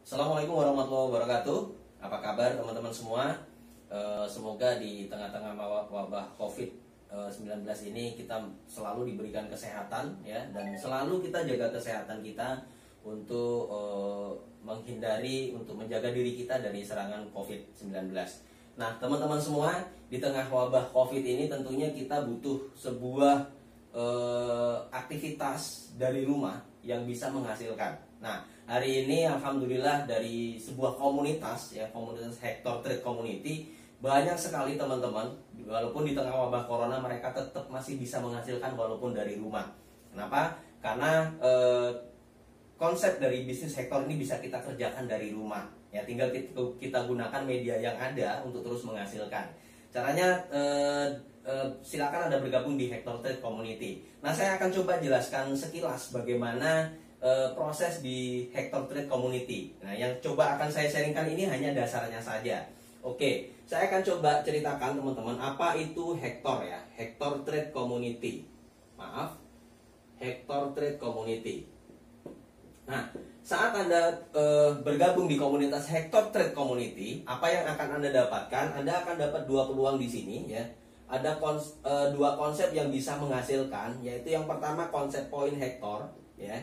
Assalamualaikum warahmatullahi wabarakatuh. Apa kabar teman-teman semua? Semoga di tengah-tengah wabah COVID-19 ini kita selalu diberikan kesehatan ya, dan selalu kita jaga kesehatan kita untuk menjaga diri kita dari serangan COVID-19. Nah, teman-teman semua, di tengah wabah COVID ini tentunya kita butuh sebuah aktivitas dari rumah yang bisa menghasilkan. Nah, hari ini alhamdulillah dari sebuah komunitas ya, komunitas Hector Trade Community, banyak sekali teman-teman, walaupun di tengah wabah corona mereka tetap masih bisa menghasilkan walaupun dari rumah. Kenapa? Karena konsep dari bisnis Hector ini bisa kita kerjakan dari rumah. Ya, tinggal kita gunakan media yang ada untuk terus menghasilkan. Caranya silakan Anda bergabung di Hector Trade Community. Nah, saya akan coba jelaskan sekilas bagaimana proses di Hector Trade Community. Nah, yang coba akan saya sharingkan ini hanya dasarnya saja. Oke, saya akan coba ceritakan teman-teman apa itu Hector ya, Hector Trade Community. Maaf, Hector Trade Community. Nah, saat Anda bergabung di komunitas Hector Trade Community, apa yang akan Anda dapatkan? Anda akan dapat dua peluang di sini ya. Ada dua konsep yang bisa menghasilkan, yaitu yang pertama konsep poin Hector ya.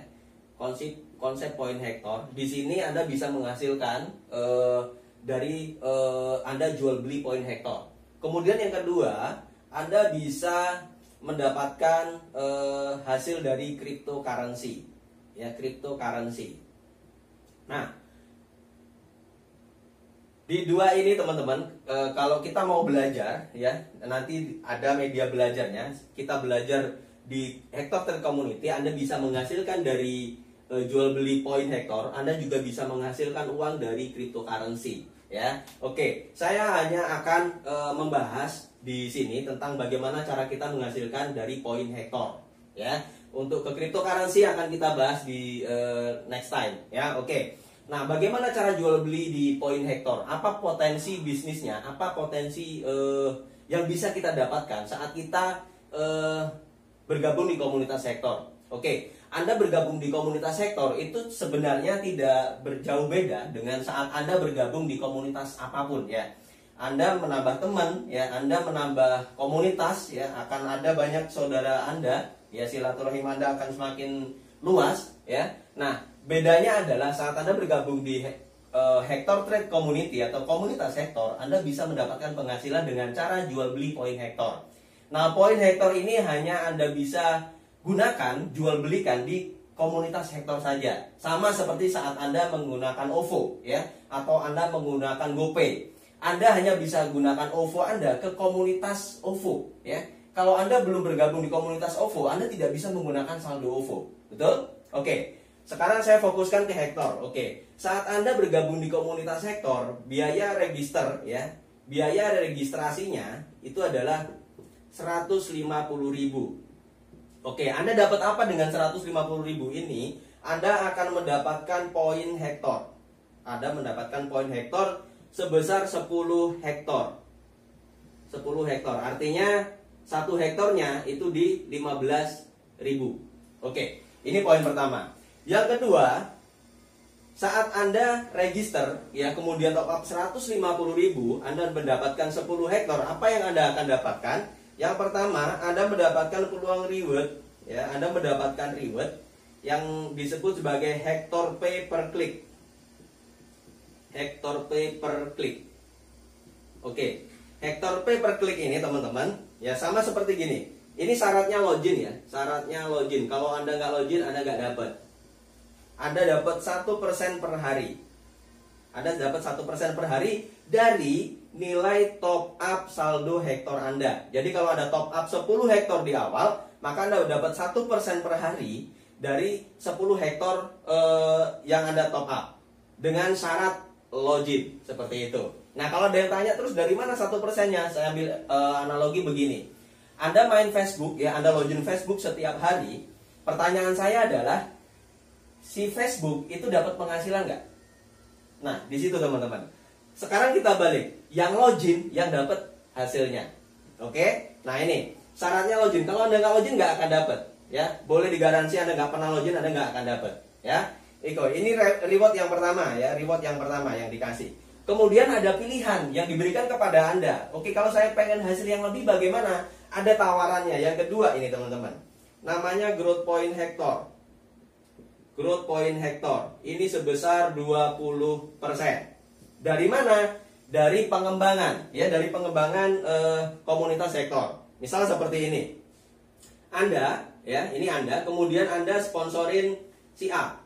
Konsep poin Hector. Di sini Anda bisa menghasilkan dari Anda jual beli poin Hector. Kemudian yang kedua, Anda bisa mendapatkan hasil dari cryptocurrency. Ya, cryptocurrency. Nah, di dua ini teman-teman, kalau kita mau belajar ya, nanti ada media belajarnya. Kita belajar di Hector Trade Community, Anda bisa menghasilkan dari jual beli poin Hector, Anda juga bisa menghasilkan uang dari cryptocurrency ya. Oke, saya hanya akan membahas di sini tentang bagaimana cara kita menghasilkan dari poin Hector ya. Untuk ke cryptocurrency akan kita bahas di next time ya. Oke. Nah, bagaimana cara jual beli di poin Hector? Apa potensi bisnisnya? Apa potensi yang bisa kita dapatkan saat kita bergabung di komunitas Hector? Oke, Anda bergabung di komunitas Hector itu sebenarnya tidak berjauh beda dengan saat Anda bergabung di komunitas apapun ya. Anda menambah teman ya, Anda menambah komunitas ya, akan ada banyak saudara Anda ya, silaturahim Anda akan semakin luas ya. Nah, bedanya adalah saat Anda bergabung di Hector Trade Community atau komunitas Hector, Anda bisa mendapatkan penghasilan dengan cara jual beli poin Hector. Nah, poin Hector ini hanya Anda bisa gunakan, jual belikan di komunitas Hector saja. Sama seperti saat Anda menggunakan OVO ya, atau Anda menggunakan GoPay. Anda hanya bisa gunakan OVO Anda ke komunitas OVO ya. Kalau Anda belum bergabung di komunitas OVO, Anda tidak bisa menggunakan saldo OVO. Betul? Oke. Sekarang saya fokuskan ke Hector. Oke. Saat Anda bergabung di komunitas Hector, biaya register ya, biaya registrasinya itu adalah 150.000. Oke, Anda dapat apa dengan 150.000 ini? Anda akan mendapatkan poin Hector. Anda mendapatkan poin Hector sebesar 10 hektar. 10 hektar. Artinya 1 hektarnya itu di 15.000. Oke, ini poin pertama. Yang kedua, saat Anda register ya, kemudian top up 150.000, Anda mendapatkan 10 hektar. Apa yang Anda akan dapatkan? Yang pertama, Anda mendapatkan peluang reward ya, Anda mendapatkan reward yang disebut sebagai Hector Pay per click. Hector Pay per click. Oke, Hector Pay per click ini teman-teman ya sama seperti gini. Ini syaratnya login ya, syaratnya login. Kalau Anda nggak login, Anda nggak dapat. Anda dapat 1% per hari. Anda dapat 1% per hari dari nilai top up saldo Hector Anda. Jadi kalau ada top up 10 hektar di awal, maka Anda dapat 1% per hari dari 10 hektar yang Anda top up dengan syarat login seperti itu. Nah, kalau ada yang tanya terus dari mana 1%-nya? Saya ambil analogi begini. Anda main Facebook ya, Anda login Facebook setiap hari. Pertanyaan saya adalah, si Facebook itu dapat penghasilan nggak? Nah, di situ teman-teman. Sekarang kita balik, yang login yang dapat hasilnya. Oke? Nah, ini syaratnya login. Kalau Anda nggak login nggak akan dapat ya. Boleh digaransi Anda nggak pernah login, Anda nggak akan dapat ya. Ini reward yang pertama ya, reward yang pertama yang dikasih. Kemudian ada pilihan yang diberikan kepada Anda. Oke, kalau saya pengen hasil yang lebih bagaimana? Ada tawarannya. Yang kedua ini teman-teman. Namanya growth point hektar. Growth point hektar. Ini sebesar 20%. Dari mana? Dari pengembangan, ya, dari pengembangan komunitas hektar. Misal seperti ini. Anda, ya, ini Anda, kemudian Anda sponsorin si A.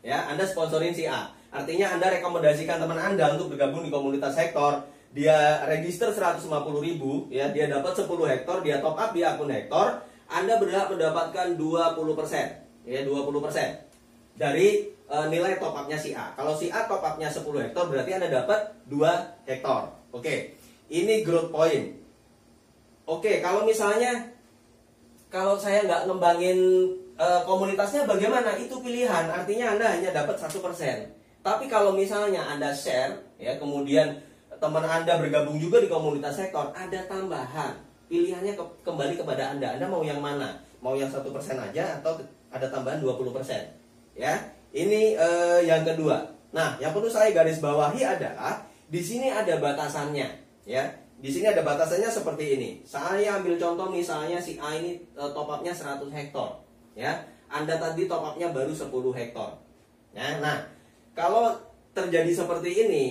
Ya, Anda sponsorin si A. Artinya Anda rekomendasikan teman Anda untuk bergabung di komunitas hektar. Dia register 150.000, ya, dia dapat 10 hektar, dia top up di akun hektar, Anda berhak mendapatkan 20%, ya, 20% dari nilai top up-nya si A. Kalau si A top up-nya 10 hektar, berarti Anda dapat 2 hektar. Oke. Ini growth point. Oke, kalau misalnya kalau saya nggak ngembangin komunitasnya bagaimana? Itu pilihan. Artinya Anda hanya dapat 1%. Tapi kalau misalnya Anda share, ya, kemudian teman Anda bergabung juga di komunitas hektar, ada tambahan. Pilihannya kembali kepada Anda. Anda mau yang mana? Mau yang 1% aja atau ada tambahan 20%? Ya, ini yang kedua. Nah, yang perlu saya garis bawahi adalah di sini ada batasannya, ya. Di sini ada batasannya seperti ini. Saya ambil contoh misalnya si A ini top up-nya 100 hektar, ya. Anda tadi top up-nya baru 10 hektar. Ya, nah, kalau terjadi seperti ini,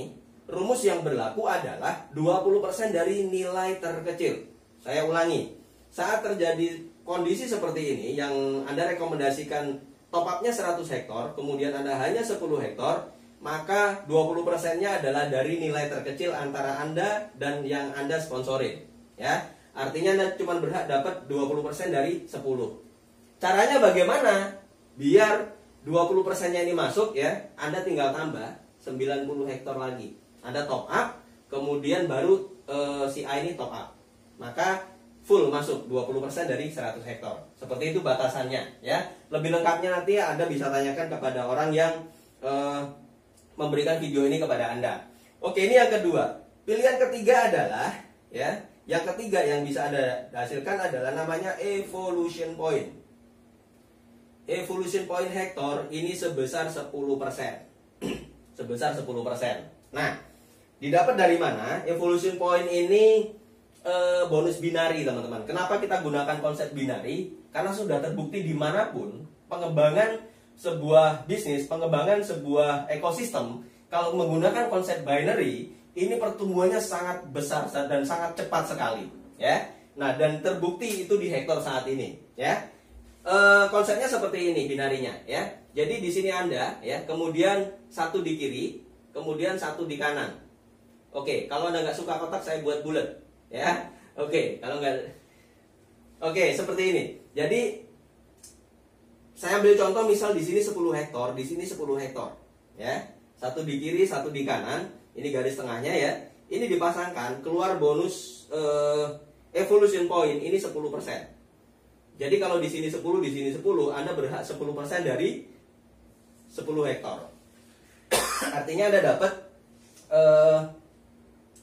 rumus yang berlaku adalah 20% dari nilai terkecil. Saya ulangi. Saat terjadi kondisi seperti ini yang Anda rekomendasikan top up-nya 100 hektar, kemudian Anda hanya 10 hektar, maka 20%-nya adalah dari nilai terkecil antara Anda dan yang Anda sponsorin, ya. Artinya Anda cuma berhak dapat 20% dari 10. Caranya bagaimana? Biar 20%-nya ini masuk, ya, Anda tinggal tambah 90 hektar lagi. Anda top up, kemudian baru si A ini top up. Maka full masuk 20% dari 100 hektar. Seperti itu batasannya, ya. Lebih lengkapnya nanti Anda bisa tanyakan kepada orang yang memberikan video ini kepada Anda. Oke, ini yang kedua. Pilihan ketiga adalah, ya, yang ketiga yang bisa Anda hasilkan adalah namanya evolution point. Evolution point hektar ini sebesar 10%. Sebesar 10%. Nah, didapat dari mana? Evolution point ini bonus binari, teman-teman. Kenapa kita gunakan konsep binari? Karena sudah terbukti dimanapun pengembangan sebuah bisnis, pengembangan sebuah ekosistem, kalau menggunakan konsep binary, ini pertumbuhannya sangat besar dan sangat cepat sekali, ya. Nah, dan terbukti itu di hektar saat ini, ya. Konsepnya seperti ini binarinya, ya. Jadi di sini Anda, ya, kemudian satu di kiri, kemudian satu di kanan. Oke, kalau Anda nggak suka kotak, saya buat bulat, ya. Oke, kalau nggak, oke, seperti ini. Jadi saya ambil contoh misal di sini 10 hektar, di sini 10 hektar, ya. Satu di kiri, satu di kanan. Ini garis tengahnya, ya. Ini dipasangkan, keluar bonus evolution point ini 10%. Jadi kalau di sini 10, di sini 10, Anda berhak 10% dari 10 hektar. Artinya Anda dapat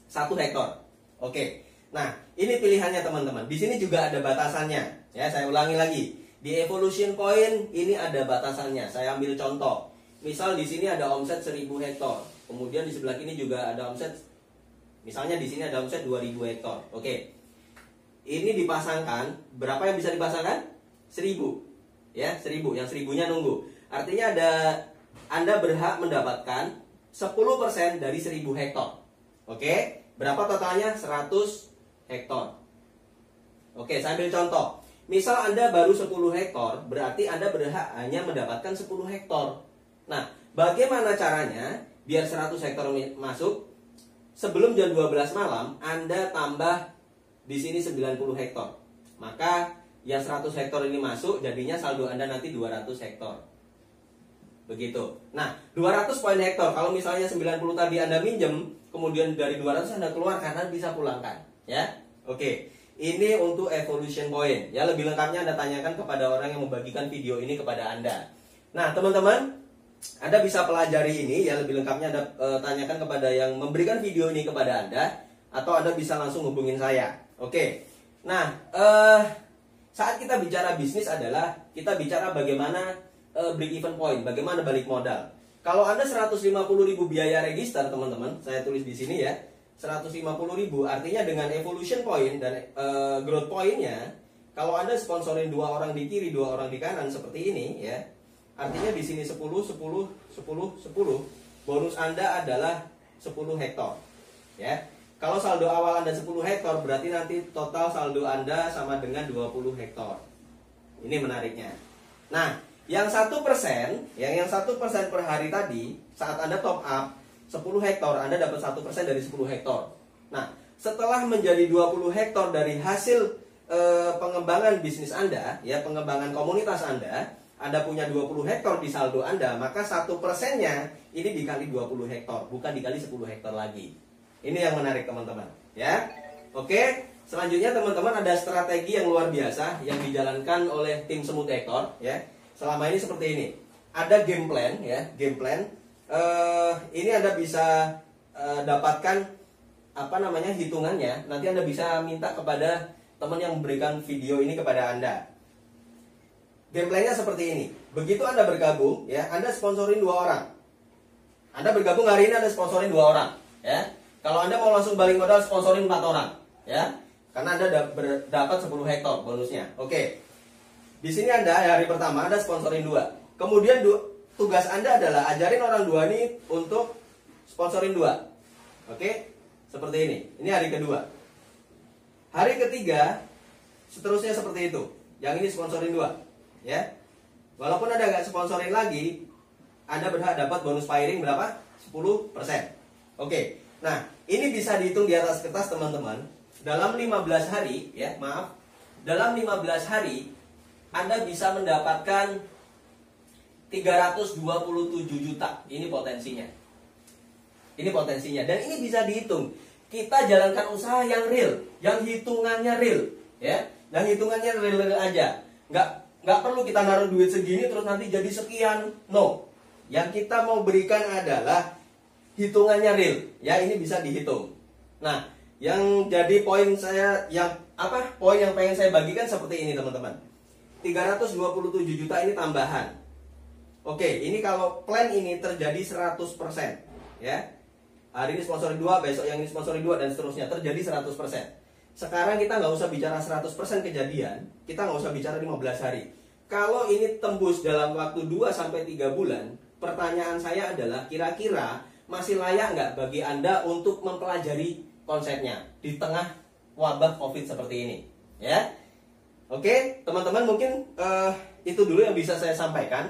1 hektar. Oke. Nah, ini pilihannya teman-teman. Di sini juga ada batasannya. Ya, saya ulangi lagi. Di evolution point ini ada batasannya. Saya ambil contoh. Misal di sini ada omset 1000 hektar. Kemudian di sebelah kini juga ada omset, misalnya di sini ada omset 2000 hektar. Oke. Ini dipasangkan, berapa yang bisa dipasangkan? 1000. Ya, 1000. Yang 1000-nya nunggu. Artinya Anda berhak mendapatkan 10% dari 1000 hektar. Oke. Berapa totalnya? 100 hektar. Oke, saya ambil contoh. Misal Anda baru 10 hektar, berarti Anda berhak hanya mendapatkan 10 hektar. Nah, bagaimana caranya biar 100 hektar masuk? Sebelum jam 12 malam, Anda tambah di sini 90 hektar. Maka yang 100 hektar ini masuk, jadinya saldo Anda nanti 200 hektar. Begitu. Nah, 200 poin hektar. Kalau misalnya 90 tadi Anda minjem, kemudian dari 200 Anda keluarkan, Anda bisa pulangkan. Ya, oke. Ini untuk evolution point. Ya, lebih lengkapnya Anda tanyakan kepada orang yang membagikan video ini kepada Anda. Nah, teman-teman, Anda bisa pelajari ini. Ya, lebih lengkapnya Anda tanyakan kepada yang memberikan video ini kepada Anda, atau Anda bisa langsung hubungin saya. Oke. Nah, saat kita bicara bisnis adalah kita bicara bagaimana break even point, bagaimana balik modal. Kalau Anda 150.000 biaya register, teman-teman, saya tulis di sini ya, 150.000, artinya dengan evolution point dan growth pointnya, kalau Anda sponsorin 2 orang di kiri, 2 orang di kanan seperti ini ya, artinya di sini 10, 10, 10, 10, bonus Anda adalah 10 hektar ya. Kalau saldo awal Anda 10 hektar, berarti nanti total saldo Anda sama dengan 20 hektar. Ini menariknya. Nah, yang 1%, yang 1% per hari tadi, saat Anda top up 10 hektar, Anda dapat 1% dari 10 hektar. Nah, setelah menjadi 20 hektar dari hasil pengembangan bisnis Anda, ya, pengembangan komunitas Anda punya 20 hektar di saldo Anda, maka 1%-nya ini dikali 20 hektar, bukan dikali 10 hektar lagi. Ini yang menarik, teman-teman, ya. Oke, selanjutnya teman-teman ada strategi yang luar biasa yang dijalankan oleh tim Semut Ekor, ya. Selama ini seperti ini. Ada game plan, ya, game plan. Ini Anda bisa dapatkan hitungannya. Nanti Anda bisa minta kepada teman yang memberikan video ini kepada Anda. Game plan-nya seperti ini. Begitu Anda bergabung, ya, Anda sponsorin 2 orang. Anda bergabung hari ini, Anda sponsorin 2 orang, ya. Kalau Anda mau langsung balik modal, sponsorin 4 orang, ya. Karena Anda dapat 10 hektar bonusnya. Oke. Di sini Anda hari pertama Anda sponsorin 2. Kemudian tugas Anda adalah ajarin orang 2 ini untuk sponsorin 2. Oke? Seperti ini. Ini hari kedua. Hari ketiga seterusnya seperti itu. Yang ini sponsorin 2, ya. Walaupun Anda nggak sponsorin lagi, Anda berhak dapat bonus firing berapa? 10%. Oke. Nah, ini bisa dihitung di atas kertas, teman-teman. Dalam 15 hari, ya, maaf. Dalam 15 hari Anda bisa mendapatkan 327 juta. Ini potensinya. Ini potensinya. Dan ini bisa dihitung. Kita jalankan usaha yang real, yang hitungannya real, ya. Yang hitungannya real aja. Nggak perlu kita naruh duit segini terus nanti jadi sekian. No. Yang kita mau berikan adalah hitungannya real, ya. Ini bisa dihitung. Nah, yang jadi poin saya, poin yang pengen saya bagikan seperti ini, teman-teman. 327 juta ini tambahan. Oke, ini kalau plan ini terjadi 100%, ya. Hari ini sponsorin 2, besok yang ini sponsorin 2, dan seterusnya, terjadi 100%. Sekarang kita nggak usah bicara 100% kejadian, kita nggak usah bicara 15 hari. Kalau ini tembus dalam waktu 2-3 bulan, pertanyaan saya adalah kira-kira masih layak nggak bagi Anda untuk mempelajari konsepnya di tengah wabah COVID seperti ini, ya? Oke, teman-teman, mungkin itu dulu yang bisa saya sampaikan.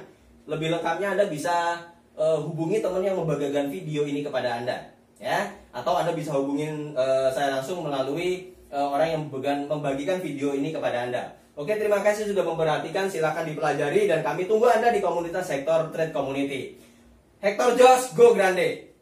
Lebih lengkapnya Anda bisa hubungi teman yang membagikan video ini kepada Anda, ya? Atau Anda bisa hubungin saya langsung melalui orang yang membagikan video ini kepada Anda. Oke, terima kasih sudah memperhatikan. Silakan dipelajari dan kami tunggu Anda di komunitas Hektor Trade Community. Hektor Jos, go grande!